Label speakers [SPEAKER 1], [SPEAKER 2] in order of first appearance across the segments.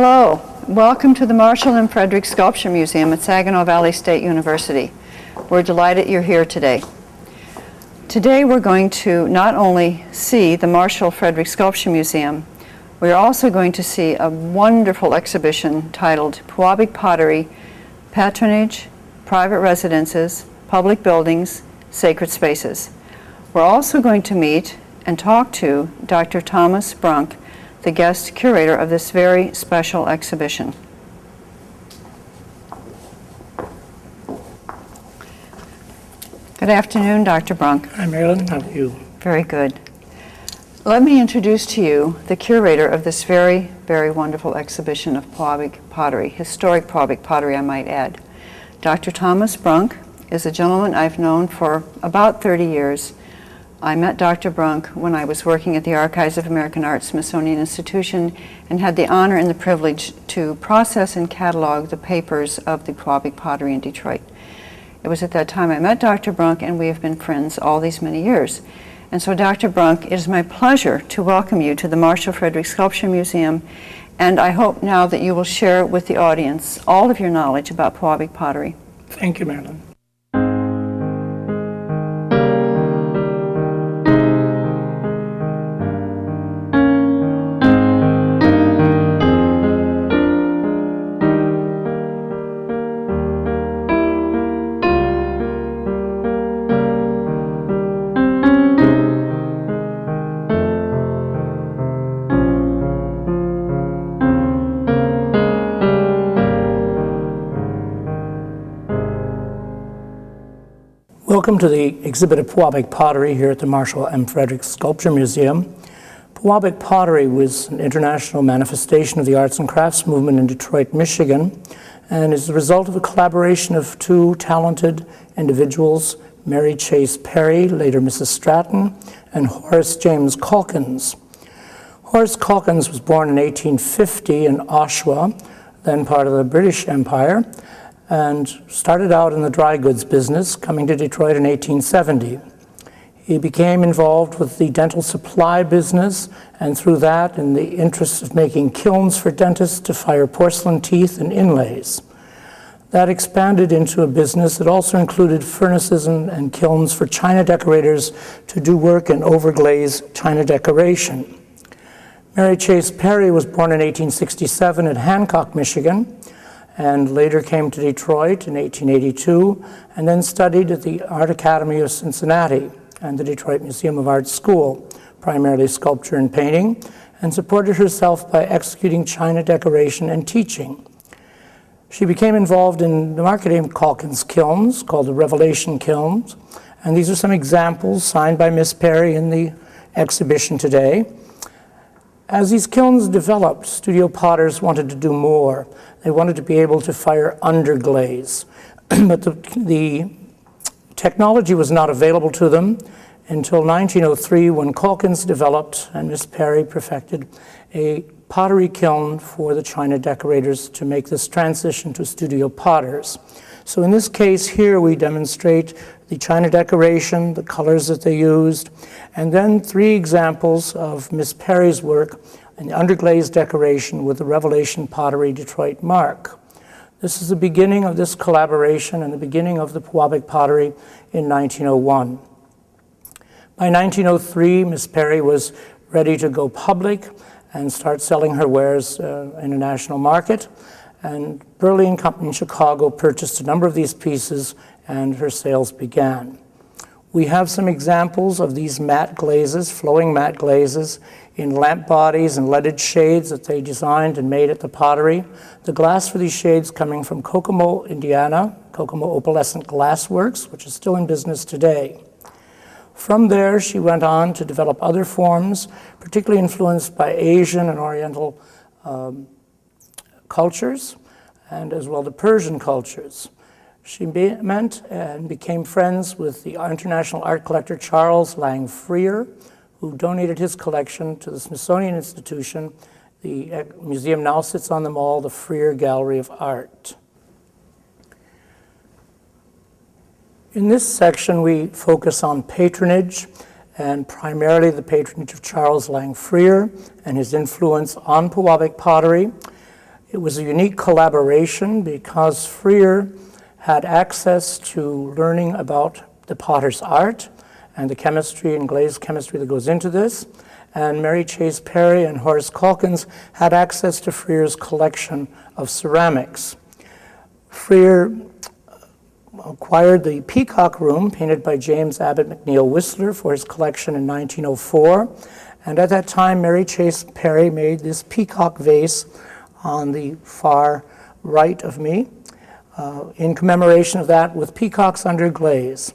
[SPEAKER 1] Hello, welcome to the Marshall and Fredericks Sculpture Museum at Saginaw Valley State University. We're delighted you're here today. Today we're going to not only see the Marshall Fredericks Sculpture Museum, we're also going to see a wonderful exhibition titled Pewabic Pottery, Patronage, Private Residences, Public Buildings, Sacred Spaces. We're also going to meet and talk to Dr. Thomas Brunk, the guest curator of this very special exhibition. Good afternoon, Dr. Brunk.
[SPEAKER 2] Hi, Marilyn. How are you?
[SPEAKER 1] Very good. Let me introduce to you the curator of this very, very wonderful exhibition of Pewabic pottery, historic Pewabic pottery, I might add. Dr. Thomas Brunk is a gentleman I've known for about 30 years. I met Dr. Brunk when I was working at the Archives of American Art Smithsonian Institution and had the honor and the privilege to process and catalog the papers of the Pewabic pottery in Detroit. It was at that time I met Dr. Brunk, and we have been friends all these many years. And so, Dr. Brunk, it is my pleasure to welcome you to the Marshall Fredericks Sculpture Museum, and I hope now that you will share with the audience all of your knowledge about Pewabic pottery.
[SPEAKER 2] Thank you, Marilyn. Welcome to the exhibit of Pewabic pottery here at the Marshall M. Fredericks Sculpture Museum. Pewabic pottery was an international manifestation of the arts and crafts movement in Detroit, Michigan, and is the result of a collaboration of two talented individuals, Mary Chase Perry, later Mrs. Stratton, and Horace James Calkins. Horace Calkins was born in 1850 in Oshawa, then part of the British Empire, and started out in the dry goods business, coming to Detroit in 1870. He became involved with the dental supply business, and through that, in the interest of making kilns for dentists to fire porcelain teeth and inlays. That expanded into a business that also included furnaces and kilns for china decorators to do work in overglaze china decoration. Mary Chase Perry was born in 1867 in Hancock, Michigan, and later came to Detroit in 1882, and then studied at the Art Academy of Cincinnati and the Detroit Museum of Art School, primarily sculpture and painting, and supported herself by executing china decoration and teaching. She became involved in the marketing of Calkins kilns, called the Revelation kilns, and these are some examples signed by Miss Perry in the exhibition today. As these kilns developed, studio potters wanted to do more. They wanted to be able to fire underglaze, but the technology was not available to them until 1903, when Calkins developed and Miss Perry perfected a pottery kiln for the china decorators to make this transition to studio potters. So in this case here, we demonstrate the china decoration, the colors that they used, and then three examples of Miss Perry's work in the underglaze decoration with the Revelation Pottery Detroit mark. This is the beginning of this collaboration and the beginning of the Pewabic pottery in 1901. By 1903, Miss Perry was ready to go public and start selling her wares in a national market, and Burley & Company in Chicago purchased a number of these pieces, and her sales began. We have some examples of these matte glazes, flowing matte glazes, in lamp bodies and leaded shades that they designed and made at the pottery. The glass for these shades coming from Kokomo, Indiana, Kokomo Opalescent Glass Works, which is still in business today. From there, she went on to develop other forms, particularly influenced by Asian and Oriental cultures, and as well the Persian cultures. She met and became friends with the international art collector Charles Lang Freer, who donated his collection to the Smithsonian Institution. The museum now sits on the mall, the Freer Gallery of Art. In this section, we focus on patronage, and primarily the patronage of Charles Lang Freer and his influence on Pewabic pottery. It was a unique collaboration because Freer had access to learning about the potter's art and the chemistry and glaze chemistry that goes into this. And Mary Chase Perry and Horace Calkins had access to Freer's collection of ceramics. Freer acquired the Peacock Room, painted by James Abbott McNeill Whistler, for his collection in 1904. And at that time, Mary Chase Perry made this peacock vase on the far right of me, in commemoration of that, with peacocks under glaze.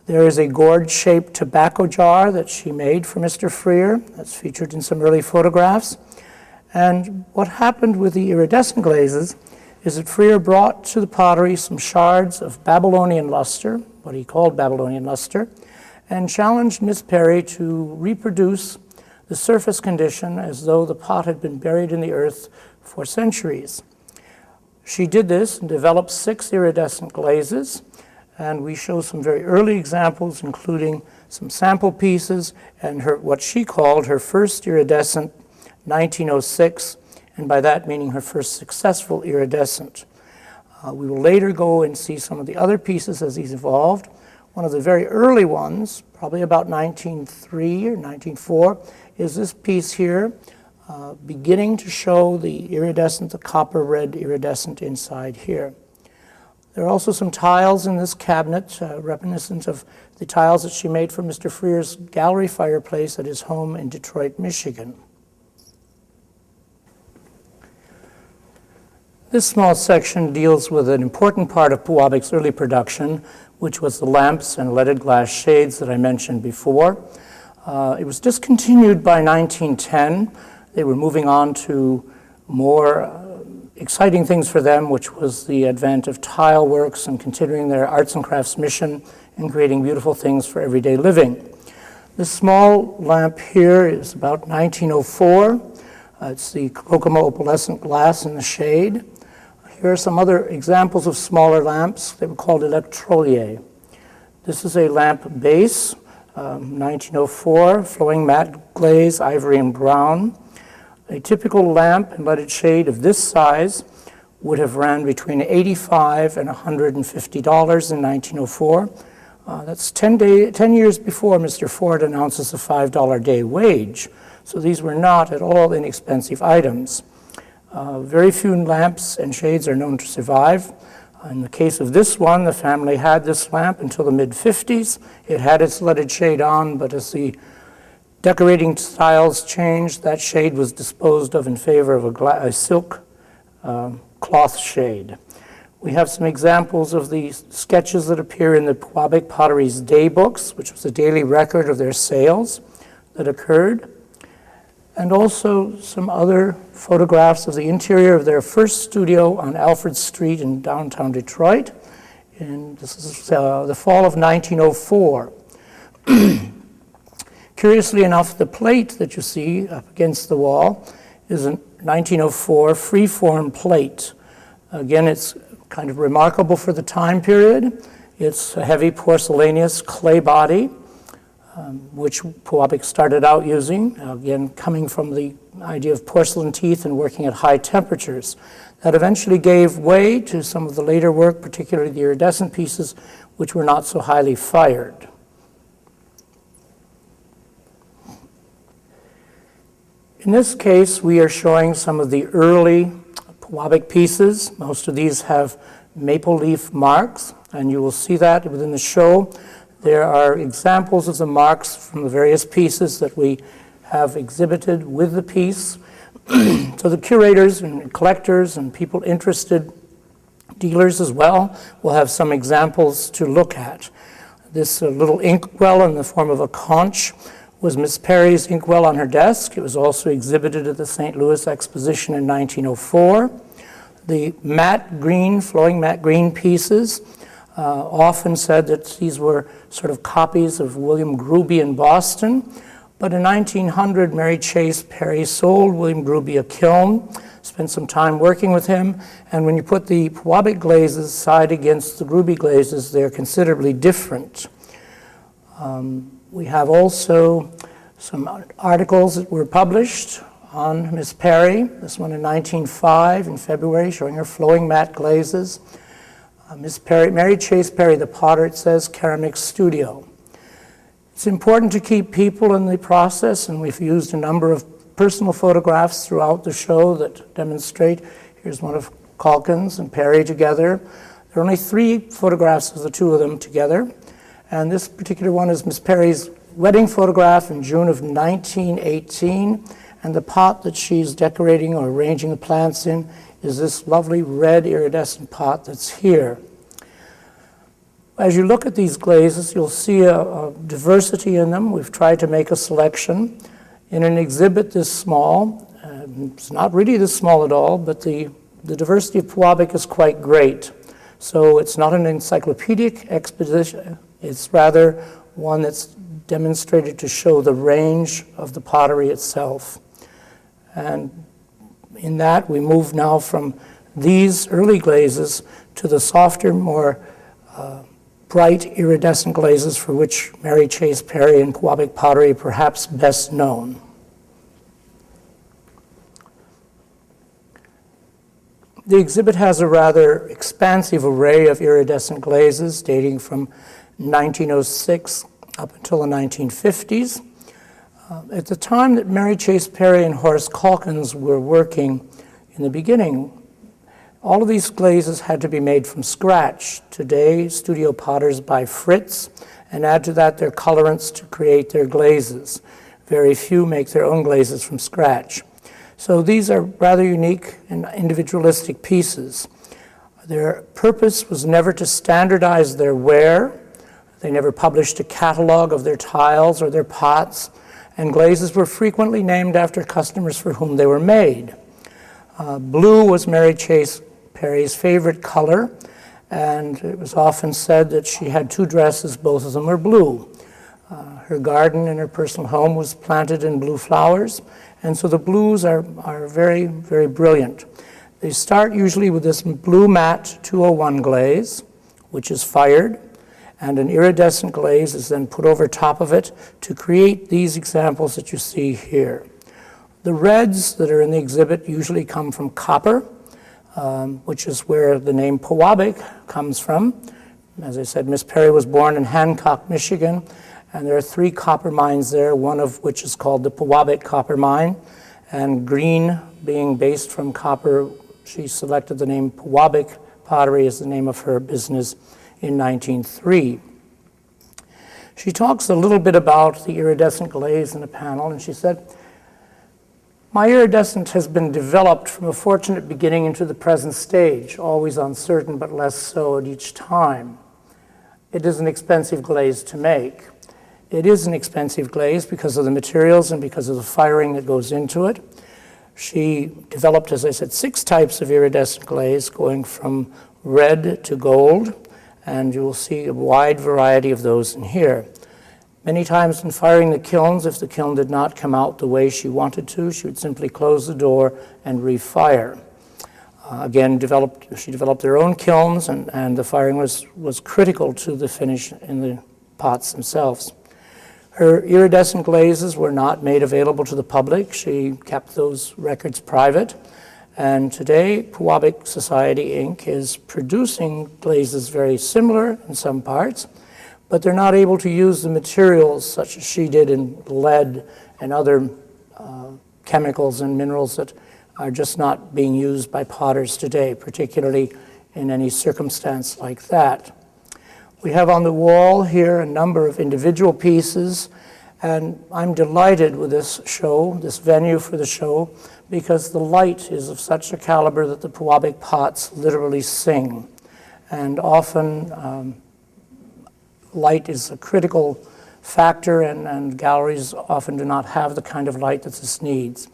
[SPEAKER 2] There is a gourd-shaped tobacco jar that she made for Mr. Freer. That's featured in some early photographs. And what happened with the iridescent glazes is that Freer brought to the pottery some shards of Babylonian luster, what he called Babylonian luster, and challenged Miss Perry to reproduce the surface condition as though the pot had been buried in the earth for centuries. She did this and developed 6 iridescent glazes, and we show some very early examples, including some sample pieces and what she called her first iridescent, 1906, and by that meaning her first successful iridescent. We will later go and see some of the other pieces as these evolved. One of the very early ones, probably about 1903 or 1904, is this piece here, beginning to show the iridescent, the copper red iridescent inside here. There are also some tiles in this cabinet, reminiscent of the tiles that she made for Mr. Freer's gallery fireplace at his home in Detroit, Michigan. This small section deals with an important part of Pewabic's early production, which was the lamps and leaded glass shades that I mentioned before. It was discontinued by 1910. They were moving on to more exciting things for them, which was the advent of tile works and continuing their arts and crafts mission and creating beautiful things for everyday living. This small lamp here is about 1904. It's the Kokomo opalescent glass in the shade. Here are some other examples of smaller lamps. They were called electrolier. This is a lamp base, 1904, flowing matte glaze, ivory and brown. A typical lamp and leaded shade of this size would have ran between $85 and $150 in 1904. That's 10 years before Mr. Ford announces a $5 a day wage. So these were not at all inexpensive items. Very few lamps and shades are known to survive. In the case of this one, the family had this lamp until the mid-50s. It had its leaded shade on, but as the decorating styles changed, that shade was disposed of in favor of a silk cloth shade. We have some examples of the sketches that appear in the Pewabic Pottery's day books, which was a daily record of their sales that occurred, and also some other photographs of the interior of their first studio on Alfred Street in downtown Detroit. And this is the fall of 1904. Curiously enough, the plate that you see up against the wall is a 1904 freeform plate. Again, it's kind of remarkable for the time period. It's a heavy porcelaneous clay body, which Pewabic started out using, again, coming from the idea of porcelain teeth and working at high temperatures. That eventually gave way to some of the later work, particularly the iridescent pieces, which were not so highly fired. In this case, we are showing some of the early Pewabic pieces. Most of these have maple leaf marks, and you will see that within the show. There are examples of the marks from the various pieces that we have exhibited with the piece. So the curators and collectors and people interested, dealers as well, will have some examples to look at. This little inkwell in the form of a conch was Miss Perry's inkwell on her desk. It was also exhibited at the St. Louis Exposition in 1904. The matte green, flowing matte green pieces, often said that these were sort of copies of William Gruby in Boston. But in 1900, Mary Chase Perry sold William Gruby a kiln, spent some time working with him, and when you put the Pewabic glazes side against the Gruby glazes, they're considerably different. We have also some articles that were published on Miss Perry, this one in 1905 in February, showing her flowing matte glazes. Miss Perry, Mary Chase Perry, the potter, it says, Ceramic Studio. It's important to keep people in the process, and we've used a number of personal photographs throughout the show that demonstrate. Here's one of Calkins and Perry together. There are only 3 photographs of the 2 of them together, and this particular one is Miss Perry's wedding photograph in June of 1918, and the pot that she's decorating or arranging the plants in is this lovely red iridescent pot that's here. As you look at these glazes, you'll see a diversity in them. We've tried to make a selection. In an exhibit this small, it's not really this small at all, but the diversity of Pewabic is quite great. So it's not an encyclopedic exposition, it's rather one that's demonstrated to show the range of the pottery itself. And in that, we move now from these early glazes to the softer, more bright iridescent glazes for which Mary Chase Perry and Pewabic pottery are perhaps best known. The exhibit has a rather expansive array of iridescent glazes dating from 1906 up until the 1950s. At the time that Mary Chase Perry and Horace Calkins were working in the beginning, all of these glazes had to be made from scratch. Today, studio potters buy frits and add to that their colorants to create their glazes. Very few make their own glazes from scratch. So these are rather unique and individualistic pieces. Their purpose was never to standardize their wear. They never published a catalog of their tiles or their pots, and glazes were frequently named after customers for whom they were made. Blue was Mary Chase Perry's favorite color, and it was often said that she had 2 dresses, both of them were blue. Her garden in her personal home was planted in blue flowers, and so the blues are very, very brilliant. They start usually with this blue matte 201 glaze, which is fired, and an iridescent glaze is then put over top of it to create these examples that you see here. The reds that are in the exhibit usually come from copper, which is where the name Pewabic comes from. As I said, Miss Perry was born in Hancock, Michigan, and there are 3 copper mines there, one of which is called the Pewabic Copper Mine. And green being based from copper, she selected the name Pewabic Pottery as the name of her business in 1903. She talks a little bit about the iridescent glaze in the panel, and she said, "My iridescent has been developed from a fortunate beginning into the present stage, always uncertain but less so at each time. It is an expensive glaze to make. It is an expensive glaze because of the materials and because of the firing that goes into it. She developed, as I said, 6 types of iridescent glaze, going from red to gold, and you will see a wide variety of those in here. Many times in firing the kilns, if the kiln did not come out the way she wanted to, she would simply close the door and refire. Again, she developed their own kilns, and the firing was critical to the finish in the pots themselves. Her iridescent glazes were not made available to the public. She kept those records private. And today, Pewabic Society, Inc. is producing glazes very similar in some parts, but they're not able to use the materials such as she did in lead and other chemicals and minerals that are just not being used by potters today, particularly in any circumstance like that. We have on the wall here a number of individual pieces, and I'm delighted with this show, this venue for the show, because the light is of such a caliber that the Pewabic pots literally sing. And often light is a critical factor, and galleries often do not have the kind of light that this needs.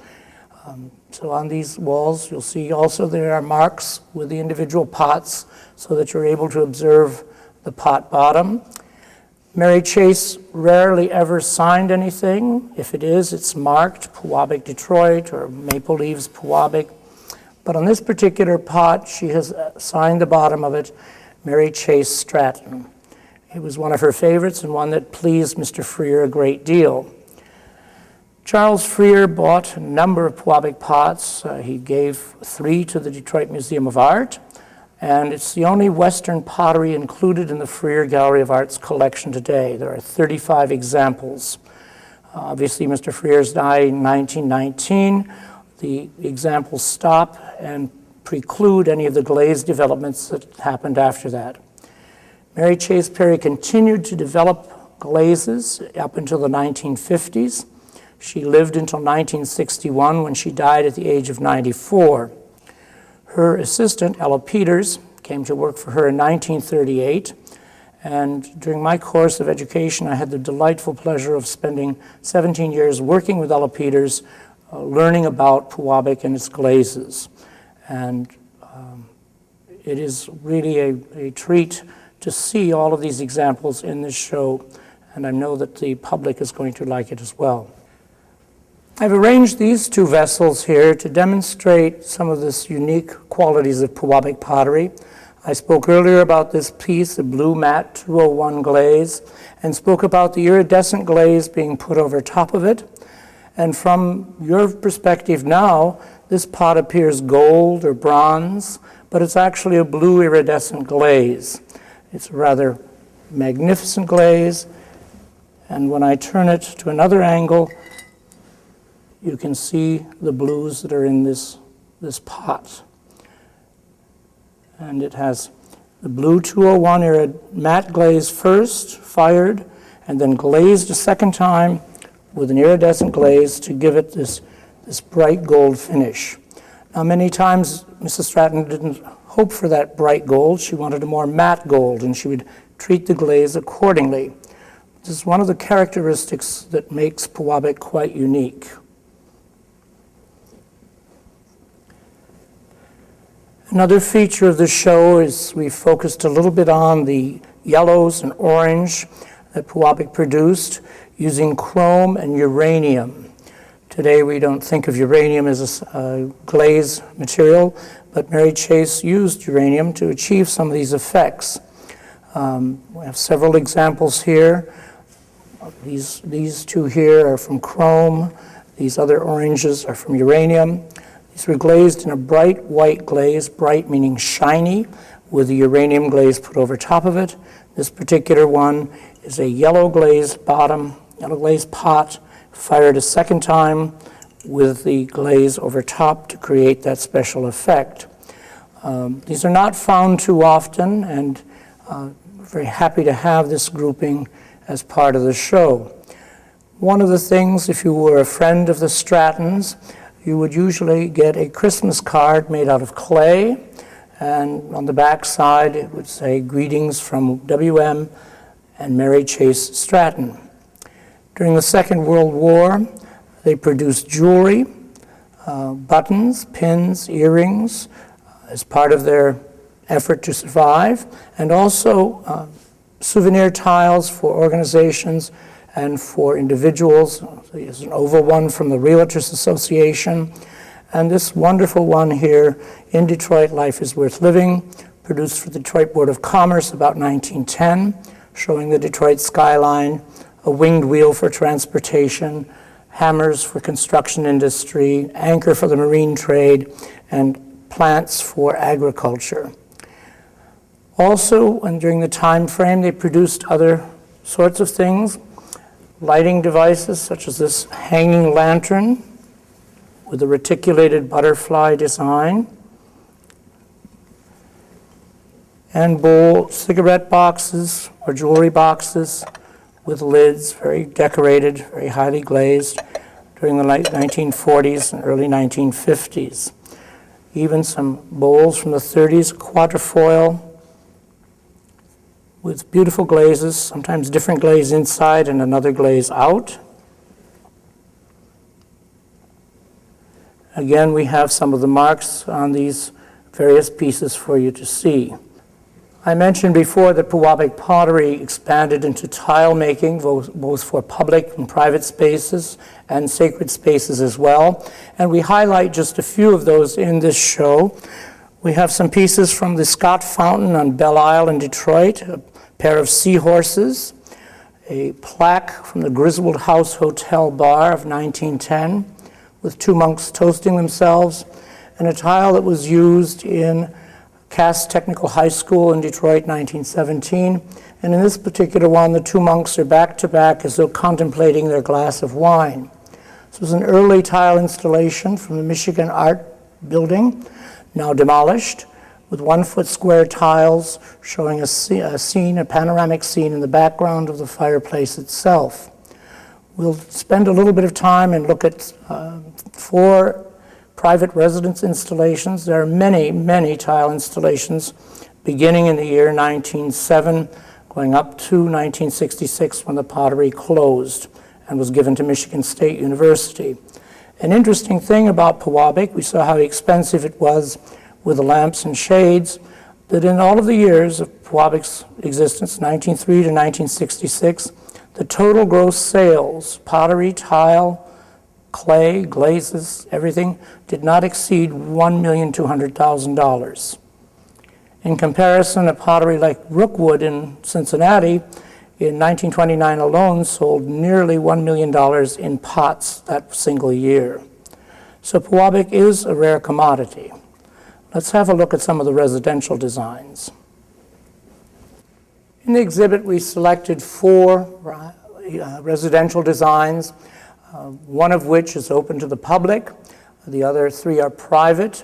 [SPEAKER 2] So on these walls, you'll see also there are marks with the individual pots so that you're able to observe the pot bottom. Mary Chase rarely ever signed anything. If it is, it's marked Pewabic Detroit or Maple Leaves Pewabic. But on this particular pot, she has signed the bottom of it, Mary Chase Stratton. It was one of her favorites and one that pleased Mr. Freer a great deal. Charles Freer bought a number of Pewabic pots. He gave 3 to the Detroit Museum of Art, and it's the only Western pottery included in the Freer Gallery of Art's collection today. There are 35 examples. Obviously, Mr. Freer's died in 1919. The examples stop and preclude any of the glaze developments that happened after that. Mary Chase Perry continued to develop glazes up until the 1950s. She lived until 1961 when she died at the age of 94. Her assistant, Ella Peters, came to work for her in 1938, and during my course of education, I had the delightful pleasure of spending 17 years working with Ella Peters, learning about Pewabic and its glazes. And it is really a treat to see all of these examples in this show, and I know that the public is going to like it as well. I've arranged these 2 vessels here to demonstrate some of this unique qualities of Pewabic pottery. I spoke earlier about this piece, the blue matte 201 glaze, and spoke about the iridescent glaze being put over top of it. And from your perspective now, this pot appears gold or bronze, but it's actually a blue iridescent glaze. It's a rather magnificent glaze, and when I turn it to another angle, you can see the blues that are in this pot. And it has the blue 201 matte glaze first, fired, and then glazed a second time with an iridescent glaze to give it this bright gold finish. Now, many times Mrs. Stratton didn't hope for that bright gold. She wanted a more matte gold, and she would treat the glaze accordingly. This is one of the characteristics that makes Pewabic quite unique. Another feature of the show is we focused a little bit on the yellows and orange that Pewabic produced using chrome and uranium. Today we don't think of uranium as a glaze material, but Mary Chase used uranium to achieve some of these effects. We have several examples here. These 2 here are from chrome. These other oranges are from uranium. These were glazed in a bright white glaze, bright meaning shiny, with the uranium glaze put over top of it. This particular one is a yellow glazed bottom, yellow glazed pot, fired a second time with the glaze over top to create that special effect. These are not found too often, and we're very happy to have this grouping as part of the show. One of the things, if you were a friend of the Strattons, you would usually get a Christmas card made out of clay, and on the back side it would say, "Greetings from W.M. and Mary Chase Stratton." During the Second World War, they produced jewelry, buttons, pins, earrings, as part of their effort to survive, and also souvenir tiles for organizations and for individuals. There's an oval one from the Realtors Association, and this wonderful one here, "In Detroit, Life is Worth Living," produced for the Detroit Board of Commerce about 1910, showing the Detroit skyline, a winged wheel for transportation, hammers for construction industry, anchor for the marine trade, and plants for agriculture. Also, and during the time frame, they produced other sorts of things, lighting devices such as this hanging lantern with a reticulated butterfly design, and cigarette boxes or jewelry boxes with lids, very decorated, very highly glazed during the late 1940s and early 1950s. Even some bowls from the 30s, quadrifoil, with beautiful glazes, sometimes different glaze inside and another glaze out. Again, we have some of the marks on these various pieces for you to see. I mentioned before that Pewabic pottery expanded into tile making, both for public and private spaces and sacred spaces as well. And we highlight just a few of those in this show. We have some pieces from the Scott Fountain on Belle Isle in Detroit, a pair of seahorses, a plaque from the Griswold House Hotel Bar of 1910 with two monks toasting themselves, and a tile that was used in Cass Technical High School in Detroit, 1917. And in this particular one, the two monks are back to back as though contemplating their glass of wine. This was an early tile installation from the Michigan Art Building, now demolished, with 1-foot square tiles showing a panoramic scene in the background of the fireplace itself. We'll spend a little bit of time and look at 4 private residence installations. There are many, many tile installations beginning in the year 1907, going up to 1966 when the Pottery closed and was given to Michigan State University. An interesting thing about Pewabic, we saw how expensive it was with the lamps and shades, that in all of the years of Pewabic's existence, 1903 to 1966, the total gross sales, pottery, tile, clay, glazes, everything, did not exceed $1,200,000. In comparison, a pottery like Rookwood in Cincinnati in 1929 alone sold nearly $1 million in pots that single year. So Pewabic is a rare commodity. Let's have a look at some of the residential designs. In the exhibit, we selected 4 residential designs, one of which is open to the public. The other 3 are private.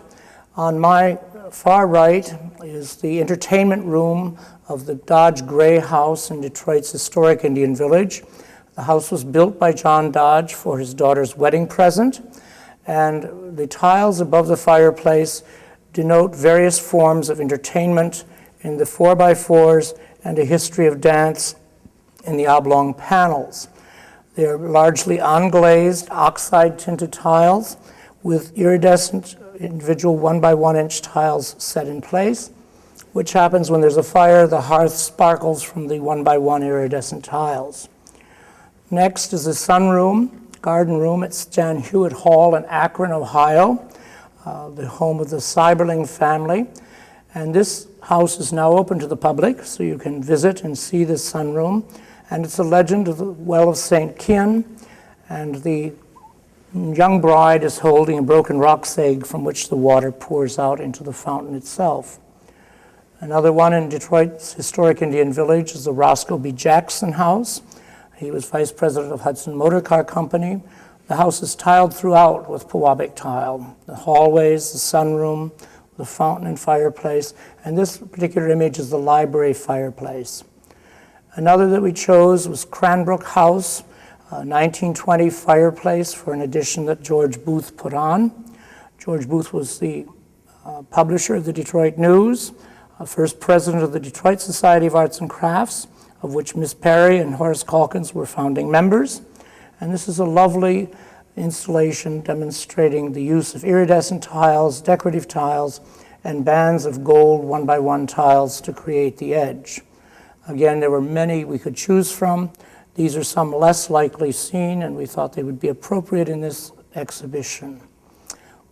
[SPEAKER 2] On my far right is the entertainment room of the Dodge Gray House in Detroit's historic Indian Village. The house was built by John Dodge for his daughter's wedding present, and the tiles above the fireplace denote various forms of entertainment in the 4x4s and a history of dance in the oblong panels. They are largely unglazed, oxide-tinted tiles with iridescent individual 1x1-inch tiles set in place, which happens when there's a fire. The hearth sparkles from the 1x1 iridescent tiles. Next is the sunroom, garden room at Stan Hewitt Hall in Akron, Ohio, the home of the Seiberling family. And this house is now open to the public, so you can visit and see this sunroom. And it's a legend of the Well of St. Kin, and the young bride is holding a broken rock's egg from which the water pours out into the fountain itself. Another one in Detroit's historic Indian Village is the Roscoe B. Jackson House. He was vice president of Hudson Motor Car Company. The house is tiled throughout with Pewabic tile. The hallways, the sunroom, the fountain and fireplace, and this particular image is the library fireplace. Another that we chose was Cranbrook House, a 1920 fireplace for an edition that George Booth put on. George Booth was the publisher of the Detroit News, first president of the Detroit Society of Arts and Crafts, of which Miss Perry and Horace Calkins were founding members. And this is a lovely installation demonstrating the use of iridescent tiles, decorative tiles, and bands of gold 1x1 tiles to create the edge. Again, there were many we could choose from. These are some less likely seen, and we thought they would be appropriate in this exhibition.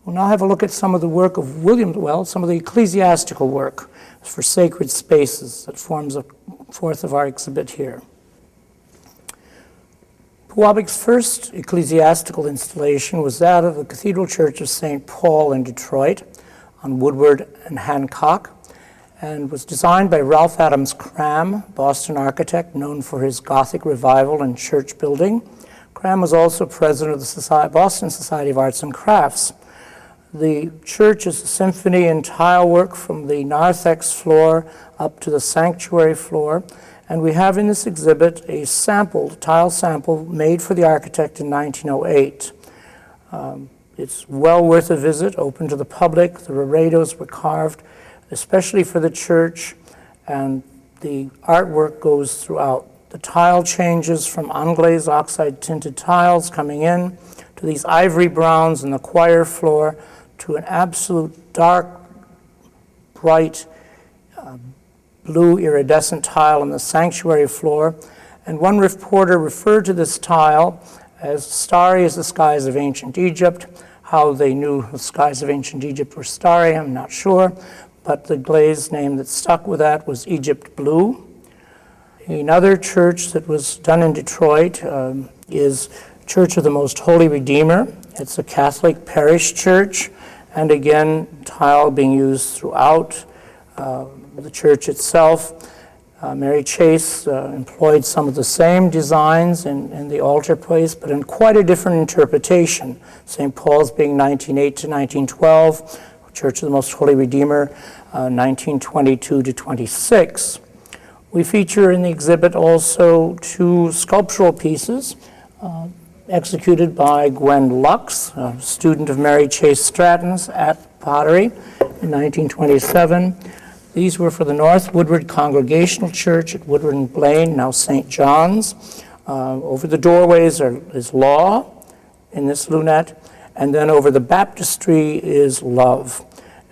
[SPEAKER 2] We'll now have a look at some of the work of some of the ecclesiastical work for sacred spaces that forms a fourth of our exhibit here. Pewabic's first ecclesiastical installation was that of the Cathedral Church of St. Paul in Detroit on Woodward and Hancock, and was designed by Ralph Adams Cram, Boston architect known for his Gothic revival and church building. Cram was also president of the Boston Society of Arts and Crafts. The church is a symphony in tile work from the narthex floor up to the sanctuary floor, and we have in this exhibit a tile sample made for the architect in 1908. It's well worth a visit, open to the public. The reredos were carved especially for the church, and the artwork goes throughout. The tile changes from unglazed oxide-tinted tiles coming in to these ivory browns in the choir floor to an absolute dark, bright blue iridescent tile on the sanctuary floor. And one reporter referred to this tile as starry as the skies of ancient Egypt. How they knew the skies of ancient Egypt were starry, I'm not sure, but the glaze name that stuck with that was Egypt Blue. Another church that was done in Detroit is Church of the Most Holy Redeemer. It's a Catholic parish church, and again, tile being used throughout the church itself. Mary Chase employed some of the same designs in the altar place, but in quite a different interpretation. St. Paul's being 1908 to 1912, Church of the Most Holy Redeemer, 1922 to 26. We feature in the exhibit also two sculptural pieces executed by Gwen Lux, a student of Mary Chase Stratton's at Pottery in 1927. These were for the North Woodward Congregational Church at Woodward and Blaine, now St. John's. Over the doorways is law in this lunette, and then over the baptistry is love.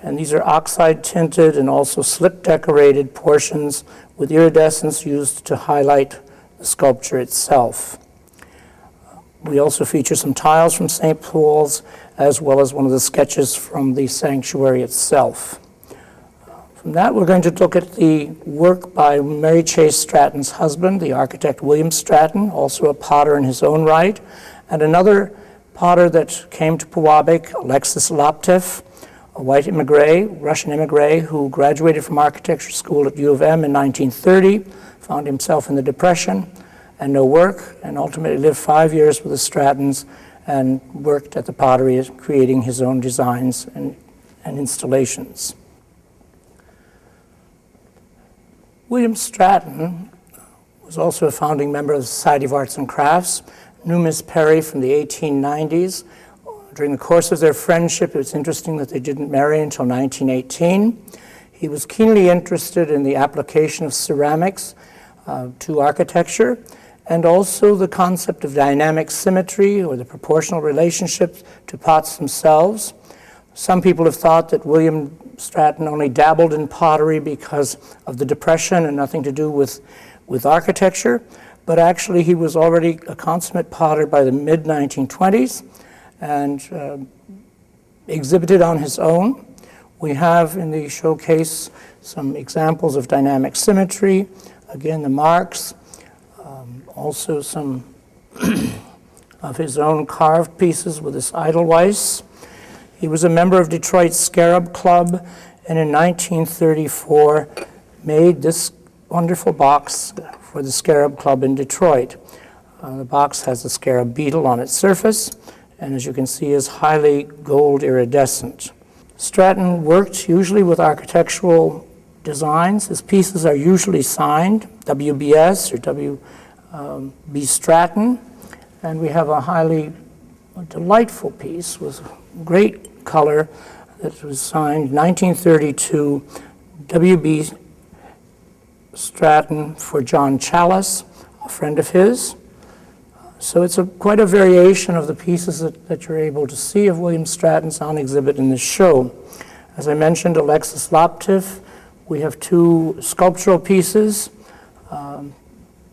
[SPEAKER 2] And these are oxide tinted and also slip decorated portions with iridescence used to highlight the sculpture itself. We also feature some tiles from St. Paul's, as well as one of the sketches from the sanctuary itself. From that, we're going to look at the work by Mary Chase Stratton's husband, the architect William Stratton, also a potter in his own right, and another potter that came to Pewabic, Alexis Laptev, a white immigrant, Russian immigrant, who graduated from architecture school at U of M in 1930, found himself in the Depression and no work, and ultimately lived 5 years with the Strattons and worked at the Pottery, creating his own designs and installations. William Stratton was also a founding member of the Society of Arts and Crafts, knew Miss Perry from the 1890s. During the course of their friendship, it was interesting that they didn't marry until 1918. He was keenly interested in the application of ceramics to architecture, and also the concept of dynamic symmetry or the proportional relationship to pots themselves. Some people have thought that William Stratton only dabbled in pottery because of the Depression and nothing to do with architecture, but actually he was already a consummate potter by the mid-1920s and exhibited on his own. We have in the showcase some examples of dynamic symmetry, again the marks, also some of his own carved pieces with this Edelweiss. He was a member of Detroit's Scarab Club, and in 1934 made this wonderful box for the Scarab Club in Detroit. The box has a scarab beetle on its surface, and as you can see is highly gold iridescent. Stratton worked usually with architectural designs. His pieces are usually signed, WBS or W.B. Stratton, and we have a highly delightful piece with great color that was signed 1932, W.B. Stratton for John Chalice, a friend of his. So it's quite a variation of the pieces that you're able to see of William Stratton's on exhibit in this show. As I mentioned, Alexis Laptev. We have two sculptural pieces.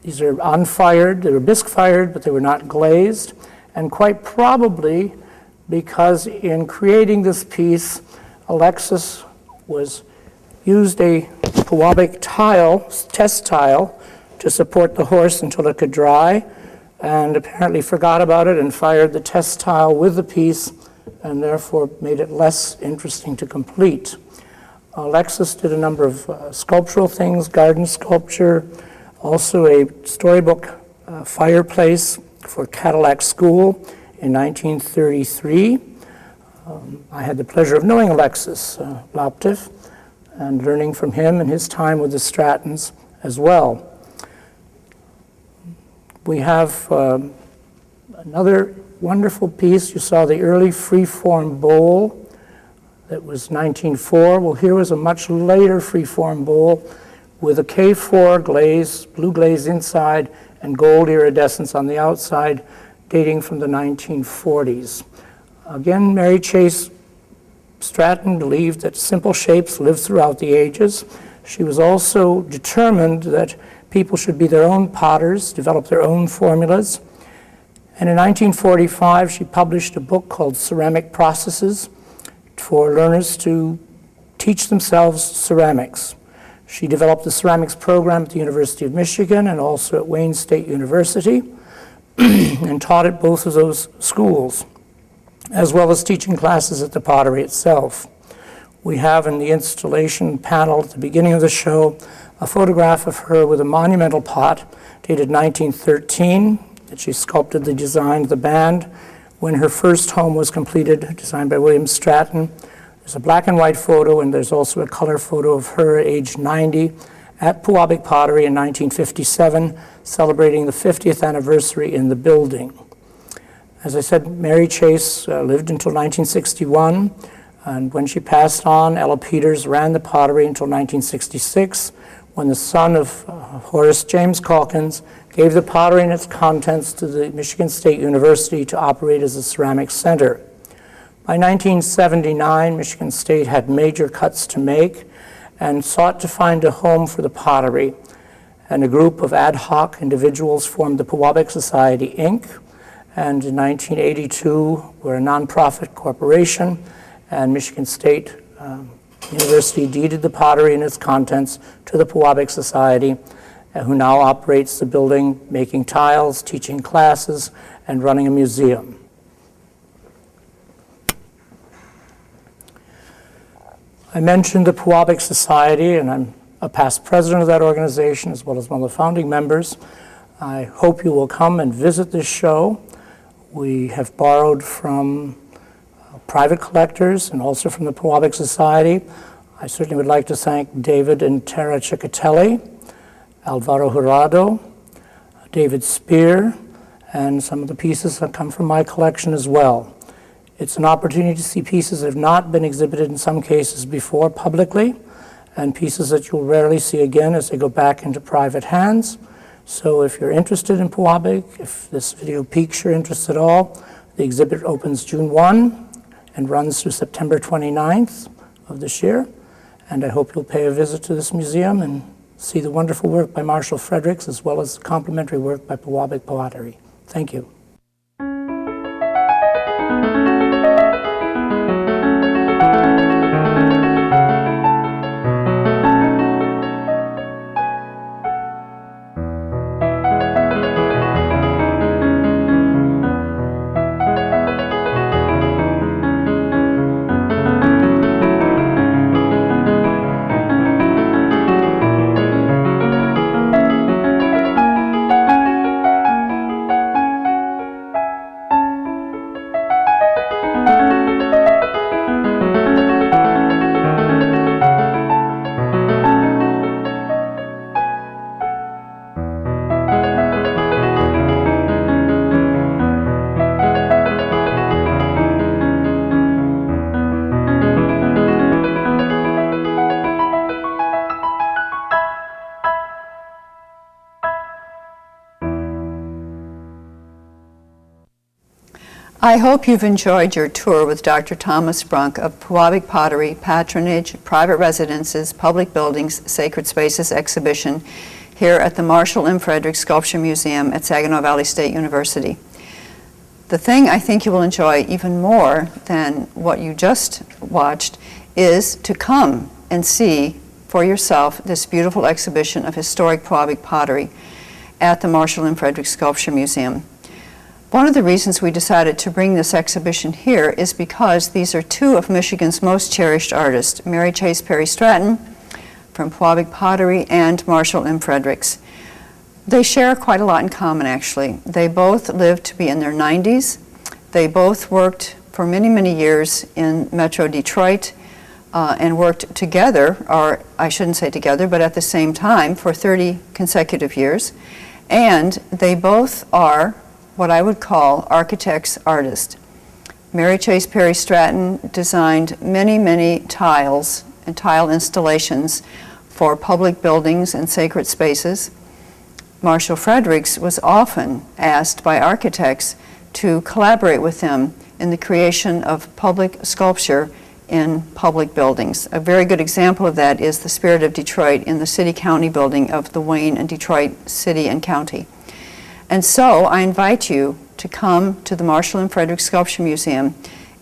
[SPEAKER 2] These are unfired, they were bisque fired, but they were not glazed. And quite probably because in creating this piece, Alexis used a Pewabic tile, test tile, to support the horse until it could dry, and apparently forgot about it and fired the test tile with the piece, and therefore made it less interesting to complete. Alexis did a number of sculptural things, garden sculpture, also a storybook fireplace for Cadillac School in 1933. I had the pleasure of knowing Alexis Laptev and learning from him and his time with the Strattons as well. We have another wonderful piece. You saw the early free-form bowl that was 1904. Well, here was a much later free-form bowl with a K4 glaze, blue glaze inside, and gold iridescence on the outside, dating from the 1940s. Again, Mary Chase Stratton believed that simple shapes live throughout the ages. She was also determined that people should be their own potters, develop their own formulas. And in 1945, she published a book called Ceramic Processes for learners to teach themselves ceramics. She developed the ceramics program at the University of Michigan and also at Wayne State University and taught at both of those schools, as well as teaching classes at the Pottery itself. We have in the installation panel at the beginning of the show a photograph of her with a monumental pot dated 1913 that she sculpted the design of the band when her first home was completed, designed by William Stratton. There's a black and white photo, and there's also a color photo of her at age 90 at Pewabic Pottery in 1957, celebrating the 50th anniversary in the building. As I said, Mary Chase lived until 1961, and when she passed on, Ella Peters ran the pottery until 1966, when the son of Horace James Calkins gave the pottery and its contents to the Michigan State University to operate as a ceramics center. By 1979, Michigan State had major cuts to make and sought to find a home for the pottery, and a group of ad hoc individuals formed the Pewabic Society, Inc., and in 1982, we're a nonprofit corporation, and Michigan State University deeded the pottery and its contents to the Pewabic Society, who now operates the building, making tiles, teaching classes, and running a museum. I mentioned the Pewabic Society, and I'm a past president of that organization as well as one of the founding members. I hope you will come and visit this show. We have borrowed from private collectors and also from the Pewabic Society. I certainly would like to thank David and Tara Ciccatelli, Alvaro Jurado, David Spear, and some of the pieces that come from my collection as well. It's an opportunity to see pieces that have not been exhibited in some cases before publicly, and pieces that you'll rarely see again as they go back into private hands. So if you're interested in Pewabic, if this video piques your interest at all, the exhibit opens June 1 and runs through September 29th of this year. And I hope you'll pay a visit to this museum and see the wonderful work by Marshall Fredericks as well as the complimentary work by Pewabic Pottery. Thank you.
[SPEAKER 1] I hope you've enjoyed your tour with Dr. Thomas Brunk of Pewabic Pottery, Patronage, Private Residences, Public Buildings, Sacred Spaces exhibition here at the Marshall M. Fredericks Sculpture Museum at Saginaw Valley State University. The thing I think you will enjoy even more than what you just watched is to come and see for yourself this beautiful exhibition of historic Pewabic pottery at the Marshall M. Fredericks Sculpture Museum. One of the reasons we decided to bring this exhibition here is because these are two of Michigan's most cherished artists, Mary Chase Perry Stratton from Pewabic Pottery and Marshall M. Fredericks. They share quite a lot in common, actually. They both lived to be in their 90s. They both worked for many, many years in Metro Detroit and worked together, or I shouldn't say together, but at the same time for 30 consecutive years. And they both are what I would call architect's artists. Mary Chase Perry Stratton designed many, many tiles and tile installations for public buildings and sacred spaces. Marshall Fredericks was often asked by architects to collaborate with them in the creation of public sculpture in public buildings. A very good example of that is the Spirit of Detroit in the City-County building of the Wayne and Detroit City and County. And so I invite you to come to the Marshall M. Fredericks Sculpture Museum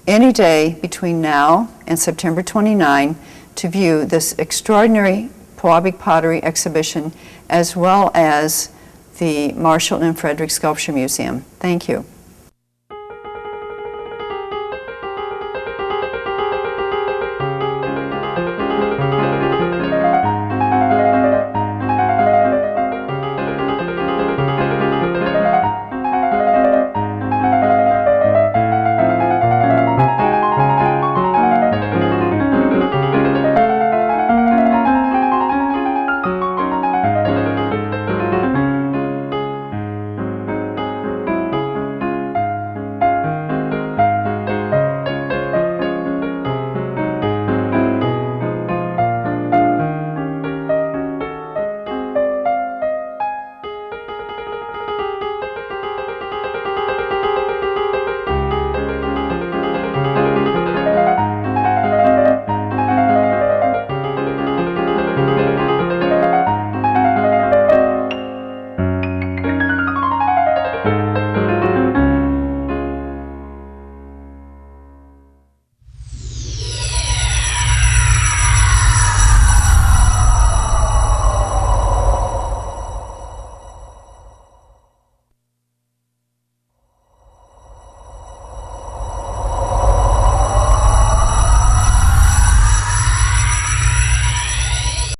[SPEAKER 1] any day between now and September 29 to view this extraordinary Pewabic Pottery exhibition, as well as the Marshall and Fredericks Sculpture Museum. Thank you.